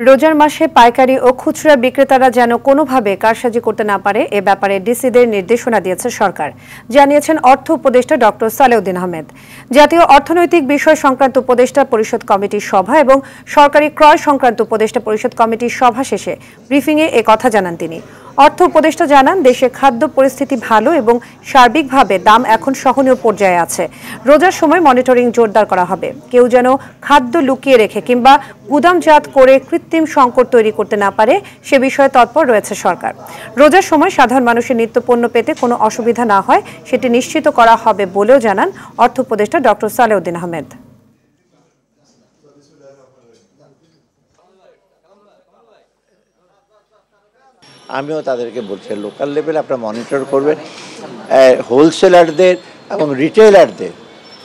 রোজার মাসে পাইকারি ও খুচরা বিক্রেতারা যেন কোনোভাবে কারসাজি করতে না পারে এ ব্যাপারে ডিসিদের নির্দেশনা দিয়েছে সরকার, জানিয়েছেন অর্থ উপদেষ্টা ডক্টর সালেউদ্দিন আহমেদ। জাতীয় অর্থনৈতিক বিষয় সংক্রান্ত উপদেষ্টা পরিষদ কমিটির সভা এবং সরকারি ক্রয় সংক্রান্ত উপদেষ্টা পরিষদ কমিটির সভা শেষে ব্রিফিংয়ে এ কথা জানান তিনি। অর্থ উপদেষ্টা জানান, দেশে খাদ্য পরিস্থিতি ভালো এবং সার্বিকভাবে দাম এখন সহনীয় পর্যায়ে আছে। রোজার সময় মনিটরিং জোরদার করা হবে। কেউ যেন খাদ্য লুকিয়ে রেখে কিংবা গুদামজাত করে কৃত্রিম সংকট তৈরি করতে না পারে সে বিষয়ে তৎপর রয়েছে সরকার। রোজার সময় সাধারণ মানুষের নিত্যপণ্য পেতে কোনো অসুবিধা না হয় সেটি নিশ্চিত করা হবে বলেও জানান অর্থ উপদেষ্টা ডক্টর সালেউদ্দিন আহমেদ। আমিও তাদেরকে বলছি লোকাল লেভেলে আপনারা মনিটর করবেন, হোলসেলারদের এবং রিটেলারদের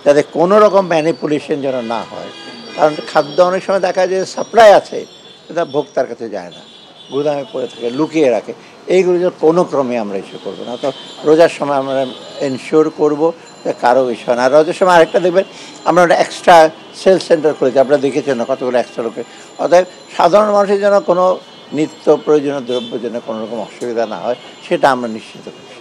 যাতে কোনো রকম ম্যানিপুলেশন যেন না হয়। কারণ খাদ্য অনেক সময় দেখা যায় সাপ্লাই আছে, সেটা ভোক্তার কাছে যায় না, গুদামে পড়ে থাকে, লুকিয়ে রাখে। এইগুলো যেন কোনো ক্রমে আমরা ইস্যু করবো না। তো রোজার সময় আমরা এনশিওর করবো যে কারো বিষয় না। আর রোজার সময় আরেকটা দেখবেন, আমরা একটা এক্সট্রা সেল সেন্টার করেছি, আপনারা দেখেছেন না কতগুলো এক্সট্রা লোকে। অতএব সাধারণ মানুষের যেন কোনো নিত্য প্রয়োজনীয় দ্রব্যের জন্য কোনো রকম অসুবিধা না হয় সেটা আমরা নিশ্চিত করি।